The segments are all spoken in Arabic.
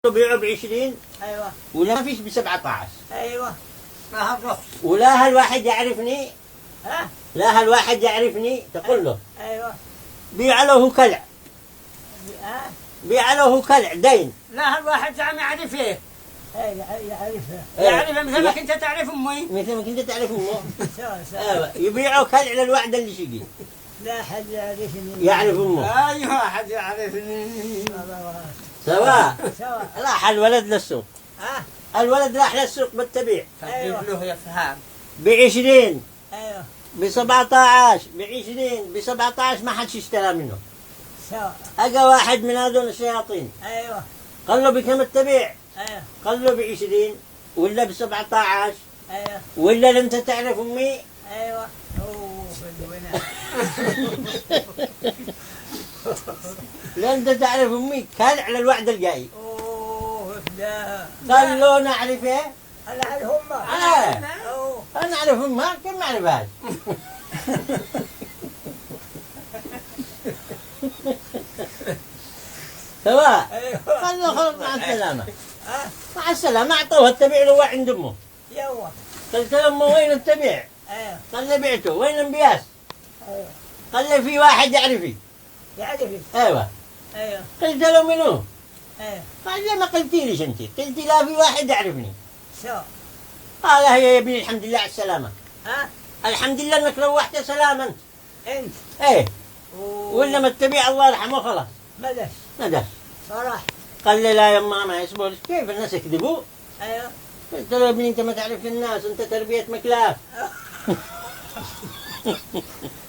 بيعوا ب20. ايوه. ولا ما فيش ب17. ايوه. ما هالرخص. ولا هالواحد يعرفني. ها؟ لا هالواحد يعرفني تقول له. ايوه. بيع له كلع. ها؟ بيع له كلع دين. لا هالواحد عم يعرفه. يعرفه. إيه. يعرفه مثل ما كنت تعرف امي. مثل ما كنت تعرف امه. سوا. ايوه يبيعوا كلع للوعد اللي شقي. لا حد يعرفني. يعرف امه. ايوه حد يعرفني. سواء. سوا. راح الولد للسوق. ها؟ الولد راح للسوق بالتبيع. ايوه. له يفهم. ب20. ايوه. ب17. ب20. ب17 ما حدش اشترى منه. سوا. اجا واحد من هذول الشياطين. ايوه. قال له بكم التبيع؟ ايوه. قال له ب20 ولا ب17 ايوه. ولا لم تعرف امي؟ ايوه. اوه بدونا. لم تعرف امي كان على الوعد الجاي. اوه لا. قال له نعرفه؟ انا اعرفهم. انا اعرف امها كم ما اعرفهاش. سواء. قال له خلاص مع السلامة. مع السلامة أعطوه التبيع له عند أمه. يوا. قلت له أمه وين التبيع؟ قال لي بعته. وين انبياس؟ قال لي في واحد يعرفي. يعرفي؟ ايوه. قلت له منو؟ قال لي ما قلتي ليش انت؟ قلت لا في واحد يعرفني. شو؟ قال هي يا ابني الحمد لله على السلامة. الحمد لله انك روحت سلاما. انت؟ ايه. ولا ما التبيع الله يرحمه خلاص. ندش. صراحة. قال لي لا يما ما يصبر. كيف الناس يكذبوا؟ ايوه. قلت له يا ابني انت ما تعرف الناس، انت تربية مكلاف.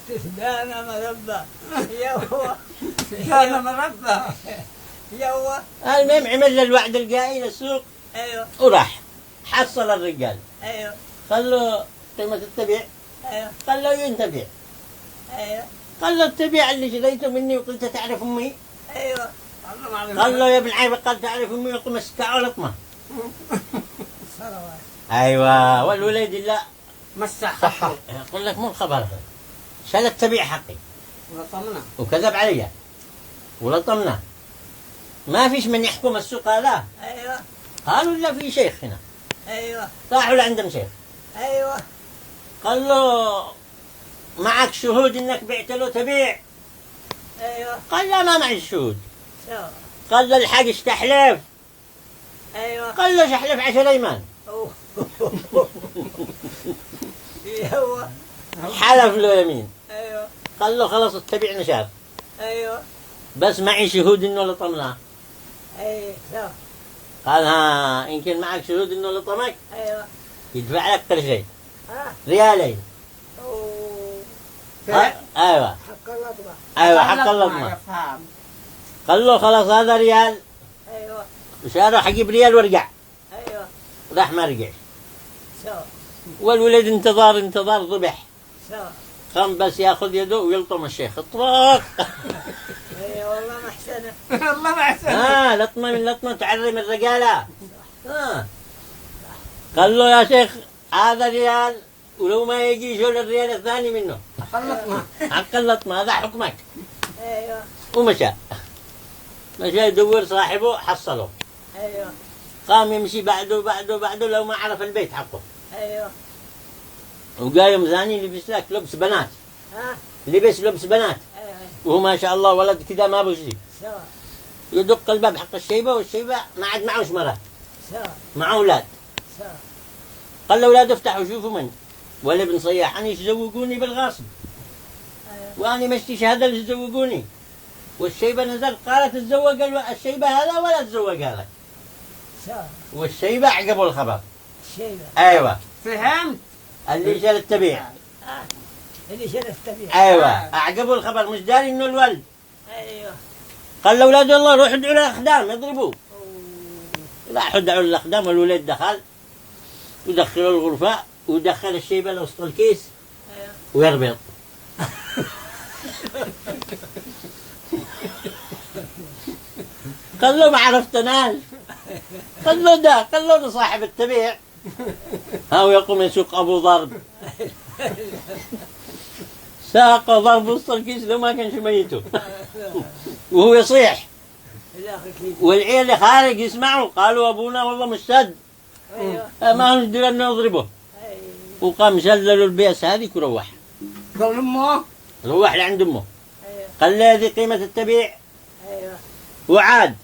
تسدانا مربى. يوا. تسدانا مربى. يوا. المهم عمل له الوعد الجاي للسوق. ايوه. وراح حصل الرجال. ايوه. قال له قيمة التبيع؟ ايوه. قال له وين تبيع؟ ايوه. قال له التبيع اللي شريته مني وقلت تعرف امي؟ ايوه. قال له يا ابن عيب قال تعرف امي وقم مسكعه لطمه. صلوات. ايوه والولد لا مسح صح. يقول لك مو الخبر هذا. شال التبيع حقي. ولطمنا. وكذب علي. ولطمنا. ما فيش من يحكم السوق هذا. ايوه. قالوا لا في شيخ هنا. ايوه. راحوا لعندهم شيخ. ايوه. قال له معك شهود انك بعت له تبيع؟ ايوه. قال لا ما معي شهود. شو؟ قال له الحق اشتحلف. ايوه. قال له شحلف 10 ايمان. ايوه. حلف له يمين. ايوه. قال له خلاص التبيع نشاف. ايوه. بس معي شهود انه لطمناه. ايوه. شو؟ قال ها ان كان معك شهود انه لطمك ايوه. يدفع لك قرشين. ها؟ ريالين. ايوه. حق اللطمة. ايوه حق اللطمة. قال له خلاص هذا ريال. ايوه. وشاره حجيب ريال ورجع. ايوه. راح ما رجعش. شو؟ والولد انتظار ذبح. شو؟ قام بس ياخذ يده ويلطم الشيخ اطراق. اي والله ما احسنه. والله ما احسنه. لطمه من لطمه تعرم الرجاله. قال له يا شيخ هذا ريال ولو ما يجي شغل الريال الثاني منه. حق اللطمه هذا حكمك. ايوه. ومشى. مشى يدور صاحبه حصله. ايوه. قام يمشي بعده لو ما عرف البيت حقه. ايوه. وقايم ثاني لبس لك لبس بنات. لبس لبس بنات. ايوه. وهو ما شاء الله ولد كذا ما بوشي. شو؟ يدق الباب حق الشيبه والشيبه ما عاد معوش مرات. شو؟ معه اولاد. شو؟ قال لاولاده افتحوا شوفوا من ولا ابن صياح أنا يزوقوني بالغاصب. وانا مشتي شهاده اللي يزوقوني. والشيبه نزل قالت تزوج الشيبه هذا ولا تزوج هذا. والشيبه عقبوا الخبر. الشيبه. ايوه. فهمت؟ اللي شال التبيع. اللي شال التبيع. ايوه اعقبوا الخبر مش داري انه الولد. ايوه. قال لاولاد الله روحوا ادعوا للاخدام يضربوه. راحوا دعوا للاخدام والولد دخل ودخلوا الغرفه ودخل الشيبه لوسط الكيس. ايوه. ويربط. قال له ما عرفتناش. قال له ده صاحب التبيع. هاو يقوم يسوق ابو ضرب. ساق ضرب وسط الكيس لو ما كانش ميته. وهو يصيح والعيال اللي خارج يسمعوا قالوا أبونا والله مشتد. ايوه ما نقدر أن نضربه. ايوه وقام شللوا البيس هذيك وروح. قال امه روح لعند أمه. ايوه قال له هذه قيمة التبيع ايوه وعاد.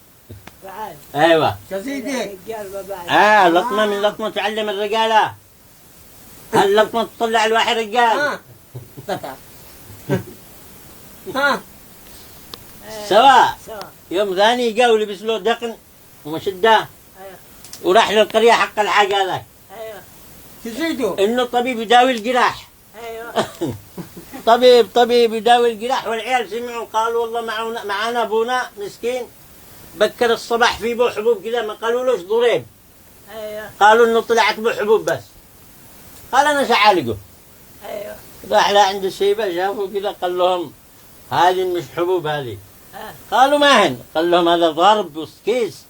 بعد أيوة. يا سيدي رجال بعد لطمة من لطمة تعلم الرجالة. اللطمة تطلع الواحد رجال. ها ها سواء. سوا يوم ثاني جاء ولبس له دقن ومشده ايوه وراح للقرية حق الحاج هذاك ايوه تزيدوا إنه طبيب يداوي الجراح. ايوه طبيب يداوي الجراح والعيال سمعوا قالوا والله معانا أبونا مسكين بكر الصباح في بو حبوب كذا ما قالولوش ضريب. ايوه قالوا إنه طلعت بو حبوب بس. قال أنا سأعالجه. ايوه راح لا عند الشيبة شافوا كذا قال لهم هذه مش حبوب هذه. ها قالوا ما هن. قال لهم هذا ضرب وسكيس.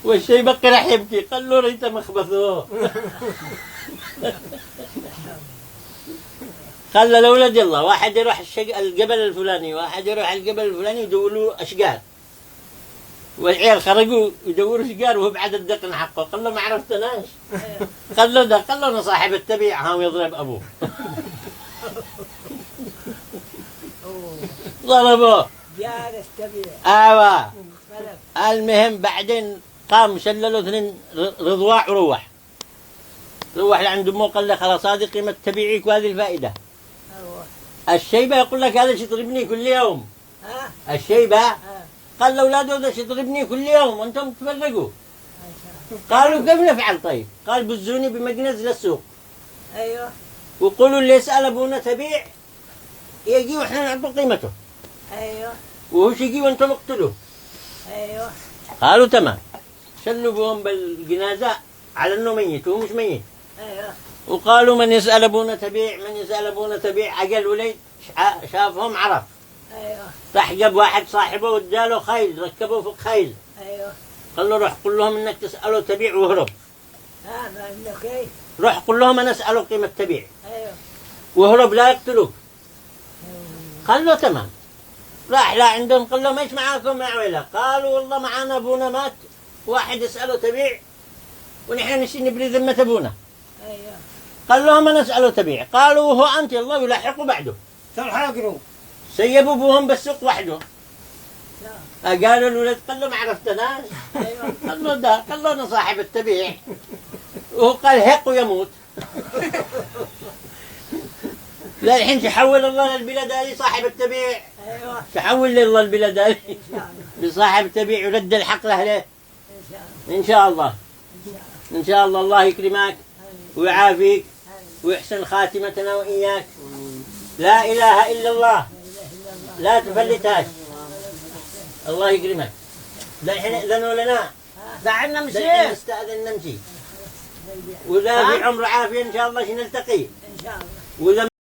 والشيبة راح يبكي قال له ريت مخبثوه. خلى الأولاد يلا واحد يروح الجبل الفلاني واحد يروح الجبل الفلاني يدوروا أشجار. والعيال خرجوا يدوروا أشجار وهو بعد الدقن حقه قال له ما عرفتناش. قال له ده قال له أنا صاحب التبيع هاو يضرب أبوه. ضربوه. جار التبيع أيوة. ملك المهم بعدين قام شللوا اثنين رضواع وروح. روح لعند امه قال له خلاص هذه قيمة تبيعيك وهذه الفائدة. ايوه الشيبة يقول لك هذا يضربني كل يوم. ها الشيبة ها قال لاولاده هذا يضربني كل يوم وانتم تفرقوا. قالوا كيف نفعل طيب؟ قال بزوني بمجنز للسوق ايوه وقولوا اللي يسأل ابونا تبيع يجي واحنا نعطوا قيمته ايوه وهو يجي وانتم اقتلوه. ايوه قالوا تمام. شلوا بهم بالجنازة على انه ميت وهو مش ميت. ايوه وقالوا من يسأل أبونا تبيع من يسأل أبونا تبيع عقل وليد شافهم عرف. ايوه راح جاب واحد صاحبه واداله خيل ركبه فوق خيل. ايوه قال له روح قل لهم انك تسأله تبيع وهرب. ها ما عندك ايه روح قل لهم انا اسأله قيمة تبيع ايوه وهرب لا يقتلوك. قال له تمام. راح لا عندهم قال لهم ايش معاكم يا عويلة؟ قالوا والله معانا ابونا مات واحد يسأله تبيع ونحن نبري ذمة ابونا. ايوه قال لهم انا اسأله تبيع. قالوا هو انت الله يلاحقوا بعده. تلحقوا سيبوا ابوهم بالسوق وحده. لا قالوا الولد قال له ما عرفتناش. ايوه قال له ده قال له انا صاحب التبيع وهو قال هيق ويموت. لا الحين تحول الله للبلاد هذه صاحب التبيع. ايوه تحول لله البلاد هذه ان شاء الله بصاحب التبيع ورد الحق لاهله. ان شاء الله ان شاء الله. ان شاء الله ان شاء الله الله يكرمك آمين. ويعافيك آمين. ويحسن خاتمتنا واياك. لا اله الا الله لا تفلتهاش. الله يكرمك. لا الحين اذنوا لنا. دعنا الحين نمشي نستأذن نمشي. ولا في عمر عافية إن شاء الله نلتقي. ان شاء الله وإذا